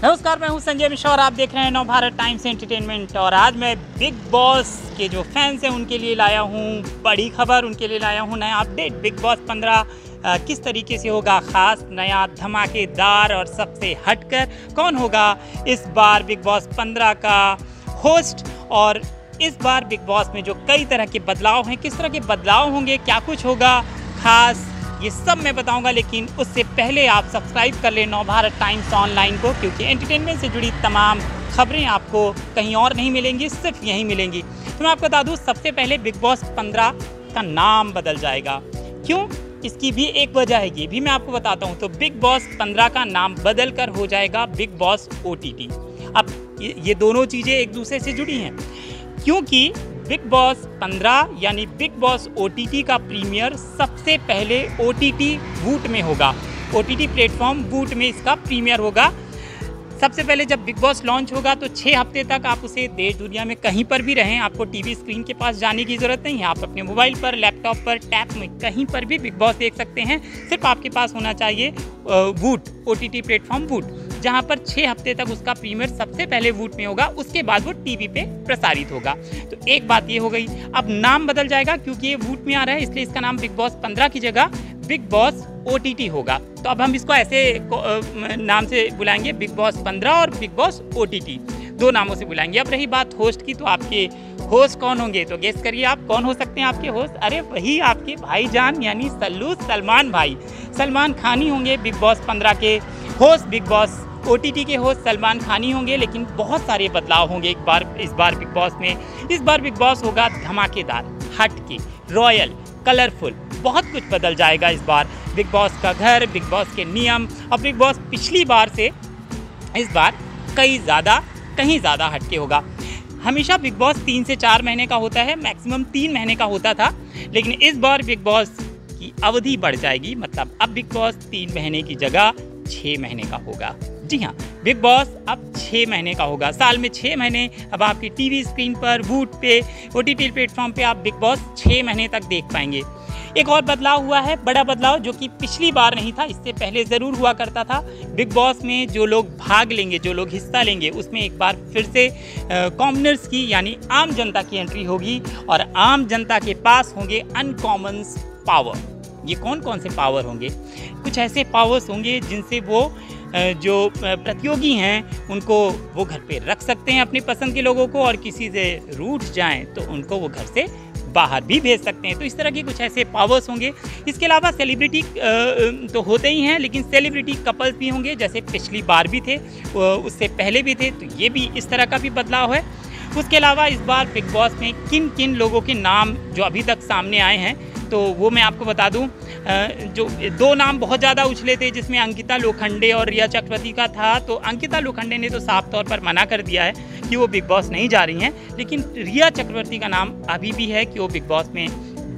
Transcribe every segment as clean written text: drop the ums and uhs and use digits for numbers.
नमस्कार, मैं हूं संजय मिश्रा और आप देख रहे हैं नवभारत टाइम्स एंटरटेनमेंट। और आज मैं बिग बॉस के जो फैंस हैं उनके लिए लाया हूं बड़ी खबर, उनके लिए लाया हूं नया अपडेट। बिग बॉस 15 किस तरीके से होगा खास, नया, धमाकेदार और सबसे हटकर कौन होगा इस बार बिग बॉस 15 का होस्ट। और इस बार बिग बॉस में जो कई तरह के बदलाव हैं, किस तरह के बदलाव होंगे, क्या कुछ होगा खास, ये सब मैं बताऊंगा। लेकिन उससे पहले आप सब्सक्राइब कर लें नवभारत टाइम्स ऑनलाइन को, क्योंकि एंटरटेनमेंट से जुड़ी तमाम खबरें आपको कहीं और नहीं मिलेंगी, सिर्फ यहीं मिलेंगी। तो मैं आपको बता दूं, सबसे पहले बिग बॉस 15 का नाम बदल जाएगा। क्यों? इसकी भी एक वजह है, ये भी मैं आपको बताता हूँ। तो बिग बॉस 15 का नाम बदल कर हो जाएगा बिग बॉस OTT। अब ये दोनों चीज़ें एक दूसरे से जुड़ी हैं, क्योंकि बिग बॉस 15 यानी बिग बॉस OTT का प्रीमियर सबसे पहले OTT वूट में होगा। OTT प्लेटफॉर्म वूट में इसका प्रीमियर होगा। सबसे पहले जब बिग बॉस लॉन्च होगा तो 6 हफ्ते तक आप उसे देश दुनिया में कहीं पर भी रहें, आपको टीवी स्क्रीन के पास जाने की ज़रूरत नहीं है। आप अपने मोबाइल पर, लैपटॉप पर, टैब में कहीं पर भी बिग बॉस देख सकते हैं। सिर्फ आपके पास होना चाहिए वूट, OTT प्लेटफॉर्म वूट, जहां पर 6 हफ्ते तक उसका प्रीमियर सबसे पहले वूट में होगा, उसके बाद वो टीवी पे प्रसारित होगा। तो एक बात ये हो गई। अब नाम बदल जाएगा, क्योंकि ये वूट में आ रहा है, इसलिए इसका नाम बिग बॉस 15 की जगह बिग बॉस OTT होगा। तो अब हम इसको ऐसे नाम से बुलाएंगे, बिग बॉस 15 और बिग बॉस OTT, दो नामों से बुलाएंगे। अब रही बात होस्ट की, तो आपके होस्ट कौन होंगे? तो गेस करिए आप, कौन हो सकते हैं आपके होस्ट? अरे वही आपके भाईजान यानी सलमान भाई, सलमान खान ही होंगे बिग बॉस 15 के होस्ट। बिग बॉस OTT के होस्ट सलमान खान ही होंगे। लेकिन बहुत सारे बदलाव होंगे इस बार बिग बॉस में। इस बार बिग बॉस होगा धमाकेदार, हटके, रॉयल, कलरफुल, बहुत कुछ बदल जाएगा इस बार। बिग बॉस का घर, बिग बॉस के नियम, और बिग बॉस पिछली बार से इस बार कहीं ज़्यादा हटके होगा। हमेशा बिग बॉस 3 से 4 महीने का होता है, मैक्सिमम 3 महीने का होता था। लेकिन इस बार बिग बॉस की अवधि बढ़ जाएगी, मतलब अब बिग बॉस 3 महीने की जगह 6 महीने का होगा। जी हाँ, बिग बॉस अब 6 महीने का होगा। साल में 6 महीने अब आपकी टीवी स्क्रीन पर, वूट पे, OTT प्लेटफॉर्म पे आप बिग बॉस 6 महीने तक देख पाएंगे। एक और बदलाव हुआ है, बड़ा बदलाव, जो कि पिछली बार नहीं था, इससे पहले ज़रूर हुआ करता था। बिग बॉस में जो लोग भाग लेंगे, जो लोग हिस्सा लेंगे, उसमें एक बार फिर से कॉमनर्स की यानी आम जनता की एंट्री होगी, और आम जनता के पास होंगे अनकॉमन पावर। ये कौन कौन से पावर होंगे? कुछ ऐसे पावर्स होंगे जिनसे वो जो प्रतियोगी हैं उनको वो घर पे रख सकते हैं, अपनी पसंद के लोगों को, और किसी से रूठ जाएं तो उनको वो घर से बाहर भी भेज सकते हैं। तो इस तरह के कुछ ऐसे पावर्स होंगे। इसके अलावा सेलिब्रिटी तो होते ही हैं, लेकिन सेलिब्रिटी कपल्स भी होंगे, जैसे पिछली बार भी थे, उससे पहले भी थे। तो ये भी इस तरह का भी बदलाव है। उसके अलावा इस बार बिग बॉस में किन किन लोगों के नाम जो अभी तक सामने आए हैं, तो वो मैं आपको बता दूं। जो 2 नाम बहुत ज़्यादा उछले थे, जिसमें अंकिता लोखंडे और रिया चक्रवर्ती का था। तो अंकिता लोखंडे ने तो साफ तौर पर मना कर दिया है कि वो बिग बॉस नहीं जा रही हैं, लेकिन रिया चक्रवर्ती का नाम अभी भी है कि वो बिग बॉस में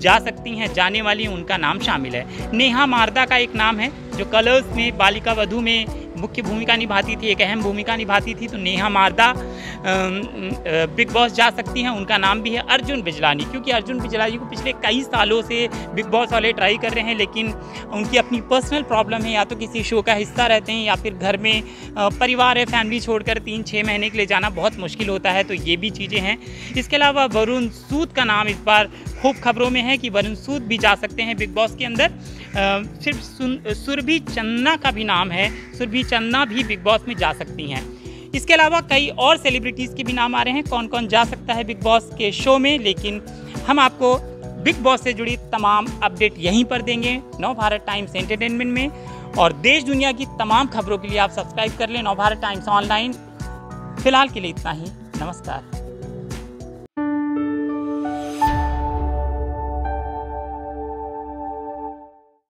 जा सकती हैं, जाने वाली, उनका नाम शामिल है। नेहा मारदा का एक नाम है, जो कलर्स में बालिका वधू में मुख्य भूमिका निभाती थी, एक अहम भूमिका निभाती थी। तो नेहा मारदा बिग बॉस जा सकती हैं, उनका नाम भी है। अर्जुन बिजलानी, क्योंकि अर्जुन बिजलानी को पिछले कई सालों से बिग बॉस वाले ट्राई कर रहे हैं, लेकिन उनकी अपनी पर्सनल प्रॉब्लम है, या तो किसी शो का हिस्सा रहते हैं, या फिर घर में परिवार है, फैमिली छोड़कर 3-6 महीने के लिए जाना बहुत मुश्किल होता है। तो ये भी चीज़ें हैं। इसके अलावा वरुण सूद का नाम इस बार खूब खबरों में है कि वरुण सूद भी जा सकते हैं बिग बॉस के अंदर। सिर्फ सुरभि चन्ना का भी नाम है, सुरभि चन्ना भी बिग बॉस में जा सकती हैं। इसके अलावा कई और सेलिब्रिटीज़ के भी नाम आ रहे हैं, कौन कौन जा सकता है बिग बॉस के शो में। लेकिन हम आपको बिग बॉस से जुड़ी तमाम अपडेट यहीं पर देंगे, नवभारत टाइम्स एंटरटेनमेंट में। और देश दुनिया की तमाम खबरों के लिए आप सब्सक्राइब कर लें नवभारत टाइम्स ऑनलाइन। फिलहाल के लिए इतना ही, नमस्कार।